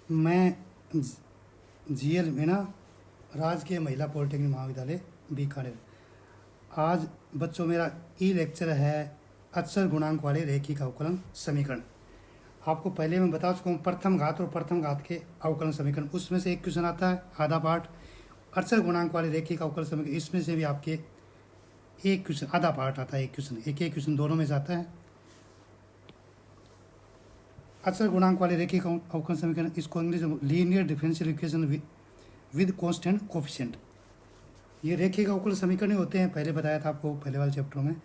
मैं जीएल मीणा, राजकीय महिला पॉलिटेक्निक महाविद्यालय बीकानेर। आज बच्चों मेरा ई लेक्चर है अक्षर गुणांक वाले रैखिक अवकलन समीकरण। आपको पहले मैं बता चुका हूँ प्रथम घात और प्रथम घात के अवकलन समीकरण, उसमें से एक क्वेश्चन आता है आधा पार्ट। अक्षर गुणांक वाले रैखिक अवकलन समीकरण, इसमें से भी आपके एक क्वेश्चन आधा पार्ट आता है, एक क्वेश्चन दोनों में से आता है। अक्षर गुणांक वाले रैखिक अवकलन समीकरण, इसको इंग्लिश में linear differential equation with constant coefficient. ये रैखिक अवकलन समीकरण होते हैं, पहले बताया था आपको पहले वाले चैप्टर में।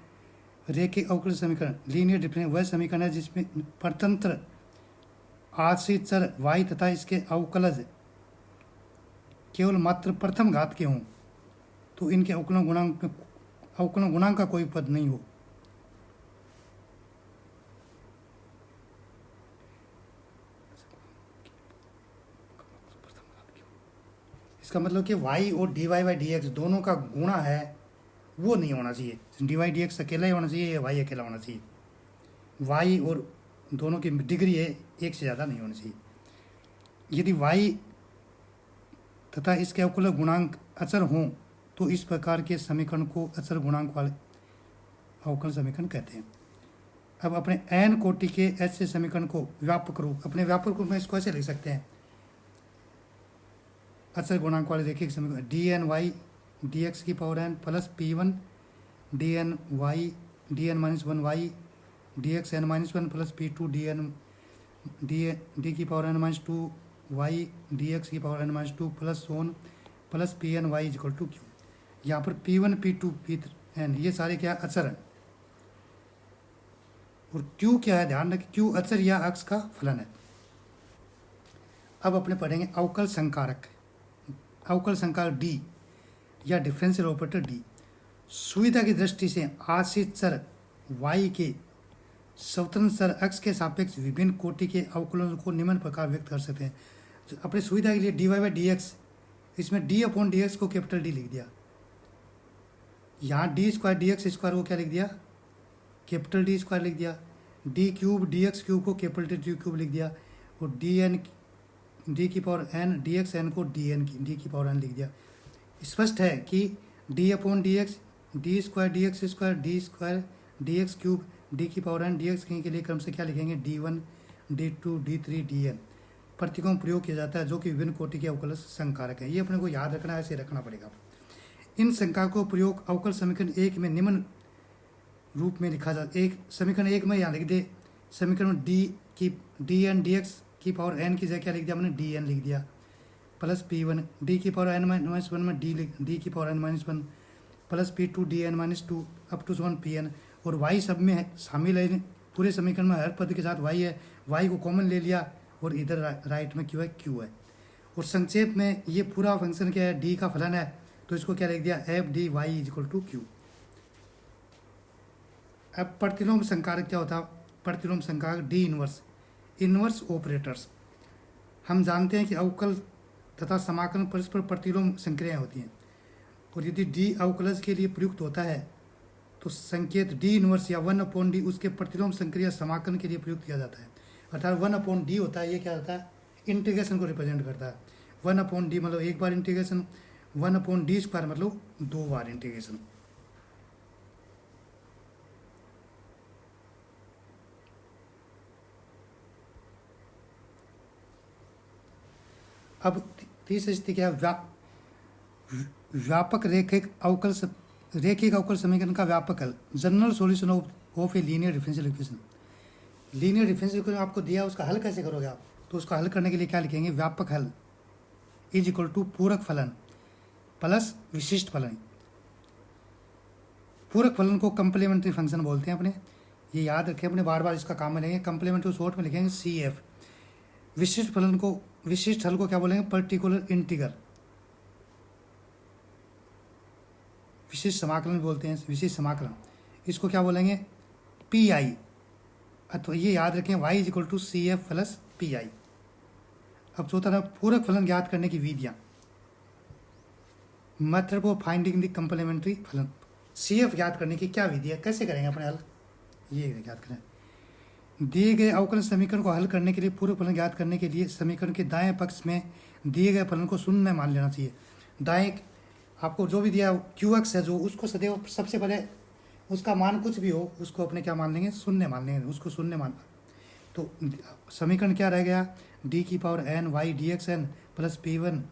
रैखिक अवकलन समीकरण लीनियर डिफरेंस वह समीकरण है जिसमें परतंत्र आश्रित चर y तथा इसके अवकलज केवल मात्र प्रथम घात के हों, तो इनके अवकलन गुणांक का कोई पद नहीं हो। इसका मतलब कि y और dy बाई डी एक्स दोनों का गुणा है वो नहीं होना चाहिए। dy dx अकेला ही होना चाहिए या y अकेला होना चाहिए। y और दोनों की डिग्री है एक से ज़्यादा नहीं होनी चाहिए। यदि y तथा इसके अवकल गुणांक अचर हों तो इस प्रकार के समीकरण को अचर गुणांक वाले अवकल समीकरण कहते हैं। अब अपने n कोटि के ऐसे समीकरण को व्यापक रूप, अपने व्यापक रूप में इसको ऐसे लिख सकते हैं। अचर गुणांक वाले रैखिक समीकरण dny dx की power n plus p1 dny dn minus 1y dx n minus 1 plus p2 dn d की power n minus 2y dx की पावर n माइनस 2 प्लस सोन plus pn y equal to q। यहाँ पर p1 p2 pn ये सारे क्या अचर हैं और q क्या है, ध्यान रखें q अचर या अक्ष का फलन है। अब अपने पढ़ेंगे अवकल संकारक। अवकल संकारक d या डिफरेंशियल ऑपरेटर d सुविधा की दृष्टि से आश्रित चर y के स्वतंत्र चर x के सापेक्ष विभिन्न कोटि के अवकलों को निम्न प्रकार व्यक्त कर सकते हैं। अपनी सुविधा के लिए dy बाई डी एक्स, इसमें d अपॉन डी एक्स को कैपिटल D लिख दिया। यहाँ d square D X square को क्या लिख दिया, कैपिटल D स्क्वायर लिख दिया। d cube D X cube को कैपिटल D क्यूब लिख दिया और d की power n D X N को d की पावर n लिख दिया। स्पष्ट है कि d upon D X D square D X square D square D X cube d की पावर n डी एक्स के लिए क्रम से क्या लिखेंगे d1 d2 d3 dn प्रतीकों में प्रयोग किया जाता है जो कि विभिन्न कोटि के अवकल संकारक है। ये अपने को याद रखना है, ऐसे रखना पड़ेगा। इन संकारकों का प्रयोग अवकल समीकरण एक में निम्न रूप में लिखा जाता है। एक समीकरण एक में यहाँ लिख दे, समीकरण dn dx की पावर n की जगह क्या लिख दिया हमने dn लिख दिया प्लस p1 d की पावर n माइनस 1 में d की power n minus 1 plus p2 dn minus 2 up to 1 pn और y सब में शामिल है। पूरे समीकरण में हर पद के साथ y है, y को कॉमन ले लिया और इधर राइट में q है। और संक्षेप में ये पूरा फंक्शन क्या है, d का फलन है, तो इसको क्या लिख दिया F D Y is equal to Q. अब प्रतिलोम संकारक क्या होता है, प्रतिलोम संकारक डी इनवर्स ऑपरेटर्स। हम जानते हैं कि अवकल तथा समाकलन परस्पर प्रतिलोम संक्रियाएं होती हैं और यदि डी अवकलज के लिए प्रयुक्त होता है तो संकेत डी इनवर्स या 1 अपॉन डी उसके प्रतिलोम संक्रिया समाकलन के लिए प्रयुक्त किया जाता है। अर्थात 1 अपॉन डी होता है, ये क्या होता है इंटीग्रेशन को रिप्रेजेंट करता है। 1 अपॉन डी मतलब एक बार इंटीग्रेशन, 1 अपॉन डी स्क्वायर मतलब 2 बार इंटीग्रेशन। अब तीसरी स्थिति क्या है, व्यापक रैखिक अवकल समीकरण का व्यापक हल, general solution of a linear differential equation. Linear differential equation आपको दिया, उसका हल कैसे करोगे आप, तो उसका हल करने के लिए क्या लिखेंगे, व्यापक हल इज इक्वल टू पूरक फलन प्लस विशिष्ट फलन। पूरक फलन को कंप्लीमेंट्री फंक्शन बोलते हैं अपने, ये याद रखें, अपने बार बार इसका काम में लेंगे। कंप्लीमेंट्री शॉर्ट में लिखेंगे CF। विशिष्ट फलन को, विशिष्ट हल को क्या बोलेंगे, पर्टिकुलर इंटीग्रल। विशिष्ट समाकलन बोलते हैं, विशिष्ट समाकलन, इसको क्या बोलेंगे PI। अथवा ये याद रखें y is equal to CF plus PI। अब चौथा था पूरक फलन ज्ञात करने की विधियाँ, method of finding the complementary फलन। CF ज्ञात करने की क्या विधि है, कैसे करेंगे अपने हल, ये ज्ञात करें। दिए गए अवकलन समीकरण को हल करने के लिए पूर्व फलन ज्ञात करने के लिए समीकरण के दाएं पक्ष में दिए गए फलन को शून्य मान लेना चाहिए। दाएं आपको जो भी दिया क्यू एक्स है जो, उसको सदैव सबसे पहले उसका मान कुछ भी हो उसको अपने क्या मान लेंगे, शून्य मान लेंगे, उसको शून्य मान। तो समीकरण क्या रह गया, डी की power N Y D X N plus P one,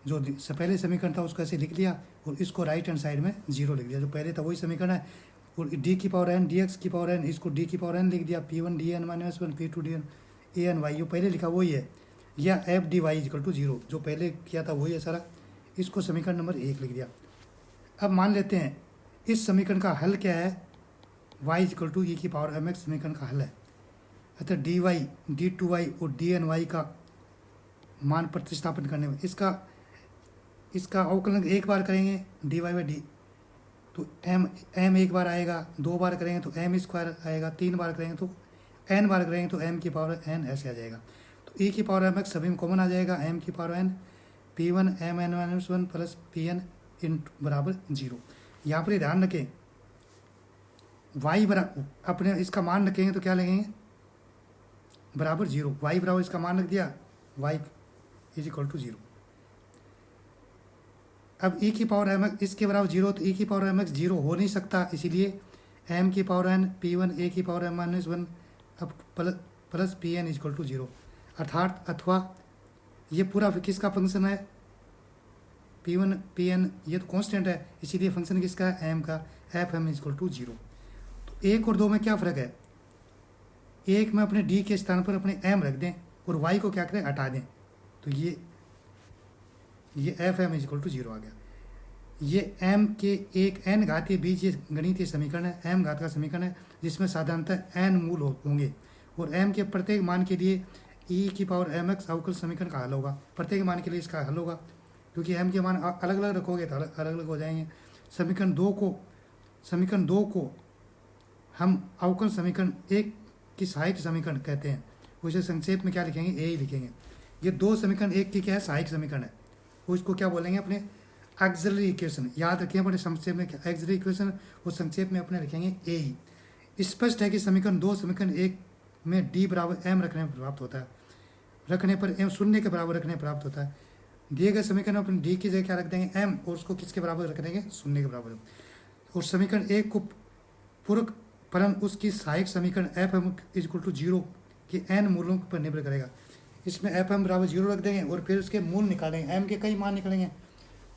जो पहले समीकरण था उसको ऐसे लिख लिया और इसको राइट हैंड साइड में जीरो लिख दिया, जो पहले था वही समीकरण है। और डी की पावर एन डी एक्स की पावर एन, इसको डी की पावर एन लिख दिया, P one D N minus one P two D N A N Y, जो पहले लिखा वही है, या F D Y equal to zero, जो पहले किया था वही है सारा। इसको समीकरण नंबर 1 लिख दिया। अब मान लेते हैं इस समीकरण का हल क्या है, y इक्वल टू ई की पावर एम एक्स समीकरण का हल है। अतः D Y D two Y और डी एन वाई का मान प्रतिस्थापन करने में इसका अवकलन एक बार करेंगे डी वाई बाई डी, तो एम एक बार आएगा, 2 बार करेंगे तो एम स्क्वायर आएगा, 3 बार करेंगे तो एन बार करेंगे तो एम की पावर एन ऐसे आ जाएगा। तो ई की पावर एम एक्स सभी में कॉमन आ जाएगा, एम की power N P one M N minus one plus P N इन बराबर जीरो। यहाँ पर ध्यान रखें वाई बराबर अपने इसका मान रखेंगे तो क्या लगेंगे, बराबर जीरो, वाई बराबर इसका मान रख दिया, Y is equal to zero. अब ई की पावर एम एक्स इसके बराबर जीरो, तो ई की पावर एम एक्स जीरो हो नहीं सकता, इसीलिए एम की power N P one A की पावर एम माइनस वन अब plus P N is equal to zero, अर्थात अथवा ये पूरा किसका फंक्शन है, पी वन पी एन, ये तो कांस्टेंट है, इसीलिए फंक्शन किसका है, एम का, F M is equal to zero. तो 1 और 2 में क्या फ़र्क है, एक में अपने डी के स्थान पर अपने एम रख दें और वाई को क्या करें, हटा दें, तो ये F M is equal to zero आ गया। ये एम के एक एन घातीय बीजीय गणितीय समीकरण है, एम घात का समीकरण है जिसमें साधारणतः एन मूल होंगे और एम के प्रत्येक मान के लिए ई की पावर एम एक्स अवकल समीकरण का हल होगा, प्रत्येक मान के लिए इसका हल होगा, क्योंकि एम के मान अलग अलग रखोगे तो अलग अलग हो जाएंगे। समीकरण दो को हम अवकल समीकरण 1 की सहायक समीकरण कहते हैं, उसे संक्षेप में क्या लिखेंगे, ए ही लिखेंगे। ये 2 समीकरण 1 की क्या है, सहायक समीकरण है, वो इसको क्या बोलेंगे, अपने एक्सिलरी इक्वेशन, याद रखें अपने संक्षेप में एक्सिलरी इक्वेशन, वो संक्षेप में अपने लिखेंगे ए ही। स्पष्ट है कि समीकरण 2 समीकरण 1 में डी बराबर एम रखने पर प्राप्त होता है, रखने पर एम शून्य के बराबर रखने प्राप्त होता है। दिए गए समीकरण में अपने डी की जगह क्या रख देंगे, एम, और उसको किसके बराबर रख देंगे, शून्य के बराबर। और समीकरण 1 को पूरक फलन उसकी सहायक समीकरण F M is equal to zero के एन मूलों पर निर्भर करेगा। इसमें एफ एम बराबर जीरो रख देंगे और फिर उसके मूल निकालेंगे, एम के कई मान निकलेंगे,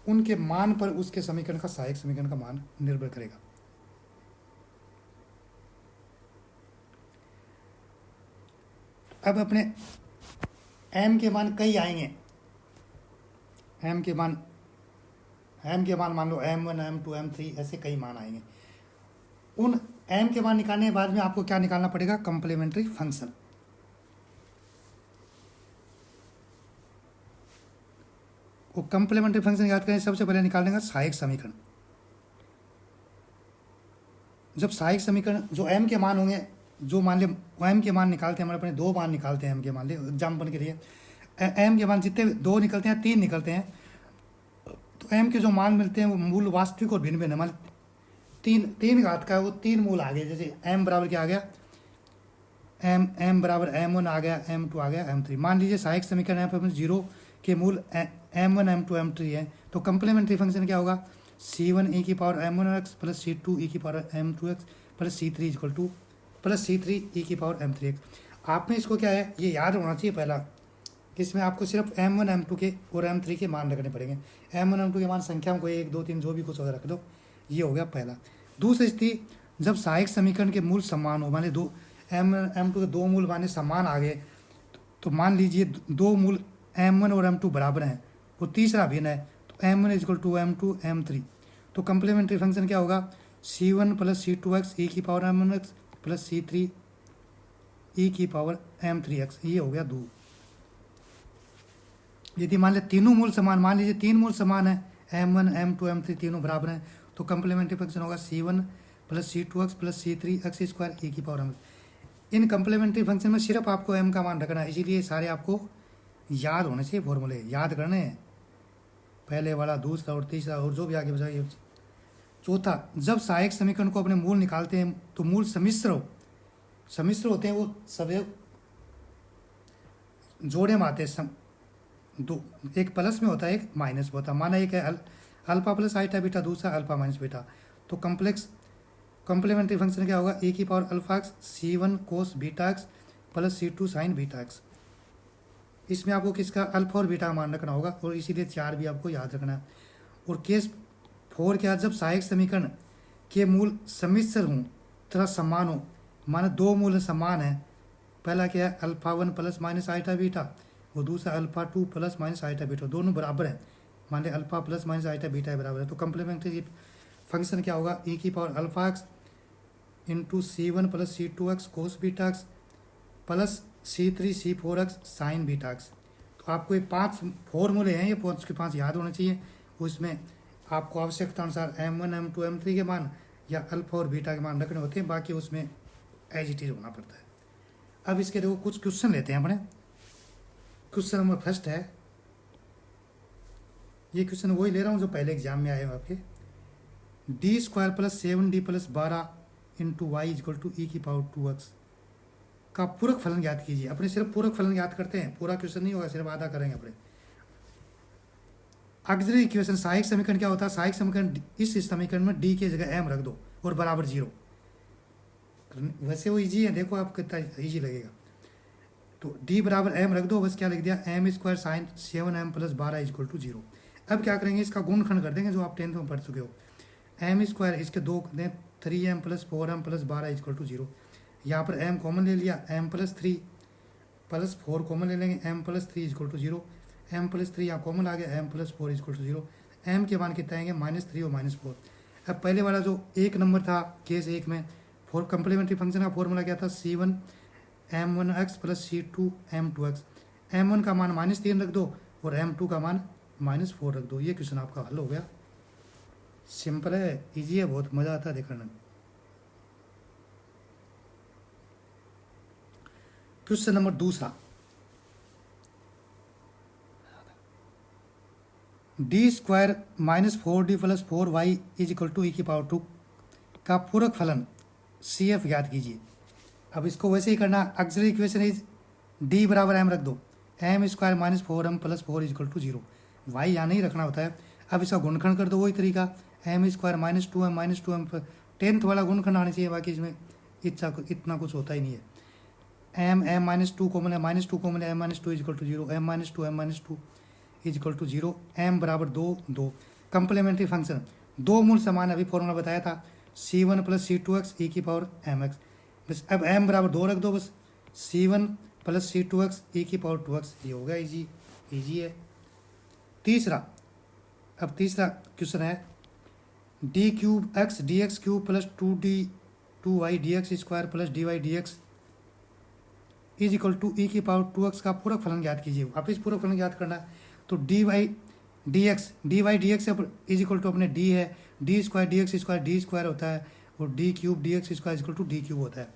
उनके मान पर उसके समीकरण का सहायक समीकरण का मान निर्भर करेगा। अब अपने एम के मान कई आएंगे, एम के मान मान लो m1 m2 m3 ऐसे कई मान आएंगे। उन एम के मान निकालने के बाद में आपको क्या निकालना पड़ेगा, कंप्लीमेंट्री फंक्शन। वो कंप्लीमेंट्री फंक्शन याद करें, सबसे पहले निकालने का सहायक समीकरण। जब सहायक समीकरण जो एम के मान होंगे, जो मान लिया एम के मान निकालते हैं, हमारे अपने 2 मान निकालते हैं एम के मान, ले एग्जाम्पल के लिए एम के मान जितने 2 निकलते हैं 3 निकलते हैं, तो एम के जो मान मिलते हैं वो मूल वास्तविक और भिन्न भिन्न, मान 3 घात का है, वो 3 मूल आ गए, जैसे एम बराबर क्या आ गया, एम बराबर m1 आ गया, m2 आ गया, m3। मान लीजिए सहायक समीकरण यहाँ पर 0 के मूल m1 m2 m3 है, तो कंप्लीमेंट्री फंक्शन क्या होगा, c1 e की power m1x plus c2 e की power m2x plus c3 equal two plus c3 e की पावर m3x। आप में इसको क्या है, ये याद होना चाहिए पहला, कि इसमें आपको सिर्फ m1 m2 के और m3 के मान रखने पड़ेंगे। m1 m2 के मान संख्या में कोई 1 2 3 जो भी कुछ होगा रख दो, ये हो गया पहला। दूसरी स्थिति, जब सहायक समीकरण के मूल समान हो, माने 2 m1 m2 के 2 मूल माने समान आ गए, तो मान लीजिए 2 मूल m1 और m2 बराबर हैं, वो तीसरा भिन्न है, तो m1 is equal to m2 m3। तो कंप्लीमेंट्री फंक्शन क्या होगा, c1 प्लस c2x e की power m1x plus c3 e की पावर m3x, ये हो गया 2। यदि मान लिया तीनों मूल समान, मान लीजिए 3 मूल समान है, m1 m2 m3 तीनों बराबर हैं, तो कंप्लीमेंट्री फंक्शन होगा c1 plus c2x plus c3x square e की पावर m। इन कंप्लीमेंट्री फंक्शन में सिर्फ आपको m का मान रखना है, इसीलिए सारे आपको याद होने से फॉर्मूले याद करने हैं, पहले वाला, दूसरा और तीसरा और जो भी आगे बचा। चौथा, जब सहायक समीकरण को अपने मूल निकालते हैं तो मूल सम्मिश्र हो, सम्मिश्र होते हैं वो सवयव जोड़े में आते हैं, दो, एक प्लस में होता है एक माइनस में होता है। माना एक है अल्फा प्लस आइटा बीटा, दूसरा अल्फा माइनस बीटा, तो कॉम्प्लीमेंट्री फंक्शन क्या होगा, ए की power alpha X C one cos beta X plus C two sine beta X. इसमें आपको किसका अल्फा और बीटा का मान रखना होगा, और इसीलिए 4 भी आपको याद रखना है। और केस 4 क्या, जब सहायक समीकरण के मूल सम्मिश्र हों तथा समान हो, माना दो मूल समान है, पहला क्या है alpha one plus minus iota beta, और दूसरा alpha two plus minus iota beta, दोनों बराबर है, मान लिया alpha plus minus iota beta बराबर है, तो कॉम्प्लीमेंट्री फंक्शन क्या होगा, ए की power alpha X into C one plus C two X cos beta X plus C three C four X sine beta X. तो आपको ये 5 फॉर्मूले हैं, ये 5 के 5 याद होने चाहिए। उसमें आपको आवश्यकता अनुसार M1 M2 M3 के मान या अल्फा और बीटा के मान रखने होते हैं, बाकी उसमें एज इट इज होना पड़ता है। अब इसके देखो कुछ क्वेश्चन लेते हैं अपने। क्वेश्चन नंबर फर्स्ट है, ये क्वेश्चन वही ले रहा हूँ जो पहले एग्जाम में आए हो आपके, D square plus 7d plus 12 into Y is equal to E की पावर 2x का पूरक फलन ज्ञात कीजिए। अपने सिर्फ पूरक फलन ज्ञात करते हैं, पूरा क्वेश्चन नहीं होगा, सिर्फ आधा करेंगे अपने। ऑक्सिलरी इक्वेशन सहायक समीकरण क्या होता है, सहायक समीकरण इस समीकरण में डी की जगह एम रख दो और बराबर 0। वैसे वो इजी है, देखो आप कितना इजी लगेगा। तो डी बराबर एम रख दो, बस क्या लिख दिया, M square sign 7m plus 12 is equal to 0। अब क्या करेंगे, इसका गुणनखंड कर देंगे जो आप 10th में पढ़ चुके हो। एम स्क्वायर इसके दो दें 3m plus 4m plus 12 is equal to 0। यहाँ पर m कॉमन ले लिया, m प्लस 3 प्लस 4 कॉमन ले लेंगे, m plus 3 is equal to 0। m plus 3 यहाँ कॉमन आ गया, m plus 4 is equal to 0। m के मान कितना आएंगे, -3 और -4। अब पहले वाला जो एक नंबर था केस 1 में, फॉर कम्प्लीमेंट्री फंक्शन का फॉर्मूला क्या था, c1 m1x plus c2 m2x। m1 का मान -3 रख दो और m2 का मान -4 रख दो। ये क्वेश्चन आपका हल हो गया। सिंपल है, इजी है, बहुत मज़ा आता है देखने में। क्वेश्चन नंबर दूसरा, D square -4d plus 4y is equal to E की पावर 2 का पूरक फलन CF ज्ञात कीजिए। अब इसको वैसे ही करना, ऑक्सिलरी इक्वेशन इज डी बराबर एम रख दो, M square -4m plus 4 is equal to 0। Y यहाँ नहीं रखना होता है। अब इसका गुणनखंड कर दो, वही तरीका, एम स्क्वायर -2m 10th वाला गुणनखंड आना चाहिए, बाकी इसमें इतना कुछ होता ही नहीं है। m -2 कॉमन है, -2 कॉमन है, m -2 is equal to 0, m -2 is equal to 0, m बराबर 2 कंप्लीमेंट्री फंक्शन दो मूल समान, अभी फॉर्मूला बताया था, c1 प्लस c2x ई की पावर mx। बस अब m बराबर 2 रख दो, बस c1 प्लस c2x ई की पावर 2x। ये होगा इजी है। तीसरा क्वेश्चन है, D cube X D X cube plus 2y dx square plus dy dx is equal to E की पावर 2x का पूरक फलन ज्ञात कीजिए। वापिस पूरक फलन ज्ञात करना है, तो dy dx is equal to अपने d है, D square dx square D square होता है, और D cube dx square is equal to D cube होता है।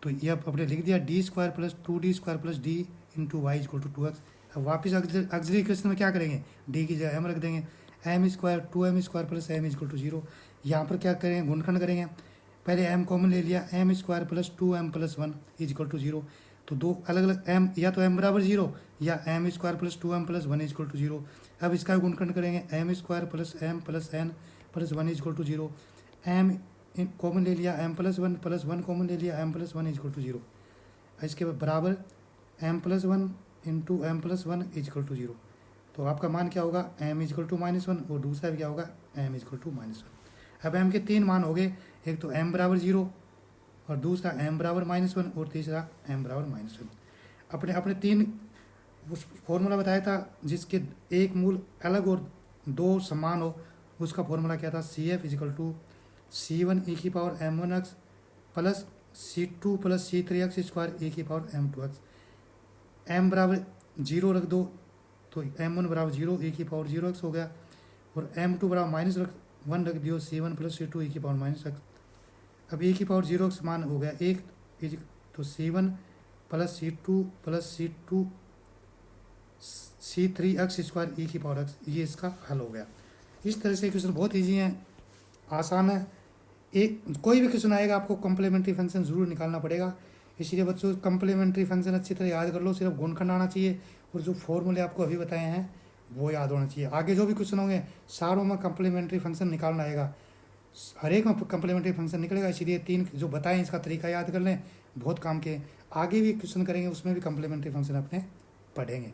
तो ये अपने लिख दिया, D square plus 2d square plus D into Y is equal to 2x। अब वापिस ऑक्सिलरी इक्वेशन में क्या करेंगे, डी की जगह m रख देंगे, m square 2m square plus m is equal to 0। यहाँ पर क्या करेंगे, गुणनखंड करेंगे, पहले m कॉमन ले लिया, m square plus 2m plus 1 is equal to 0। तो दो अलग अलग m, या तो m बराबर 0 या m square plus 2m plus 1 is equal to 0। अब इसका गुणनखंड करेंगे, m square plus m plus n plus 1 is equal to 0। m common ले लिया, m प्लस 1 कॉमन ले लिया, m plus 1 is equal to 0। इसके बराबर m plus 1 into m plus 1 is equal to 0। तो आपका मान क्या होगा, m इज इक्वल टू -1, और दूसरा भी क्या होगा, m इज इक्वल टू -1। अब m के 3 मान हो गए, एक तो m बराबर 0, और दूसरा m बराबर -1, और तीसरा m बराबर -1। अपने 3 उस फॉर्मूला बताया था जिसके एक मूल अलग और दो समान हो, उसका फॉर्मूला क्या था, CF is equal to C1 E की power m1x plus C2 plus C3x square E की पावर m2x। m बराबर 0 रख दो, तो m1 बराबर 0 ई की पावर 0x हो गया, और m2 बराबर -1 रख दियो, C1 प्लस C2 ई की पावर -x। अब e की पावर 0x मान हो गया 1, तो C1 plus C2 plus C3x square E की पावर x, ये इसका हल हो गया। इस तरह से क्वेश्चन बहुत ईजी है, आसान है। एक कोई भी क्वेश्चन आएगा आपको कॉम्प्लीमेंट्री फंक्शन ज़रूर निकालना पड़ेगा, इसलिए बच्चों कंप्लीमेंट्री फंक्शन अच्छी तरह याद कर लो, सिर्फ गुणखंड आना चाहिए और जो फॉर्मूले आपको अभी बताए हैं वो याद होना चाहिए। आगे जो भी क्वेश्चन होंगे सारों में कंप्लीमेंट्री फंक्शन निकालना आएगा, हर एक में कंप्लीमेंट्री फंक्शन निकलेगा। इसीलिए 3 जो बताएं इसका तरीका याद कर लें, बहुत काम के। आगे भी क्वेश्चन करेंगे उसमें भी कंप्लीमेंट्री फंक्शन अपने पढ़ेंगे।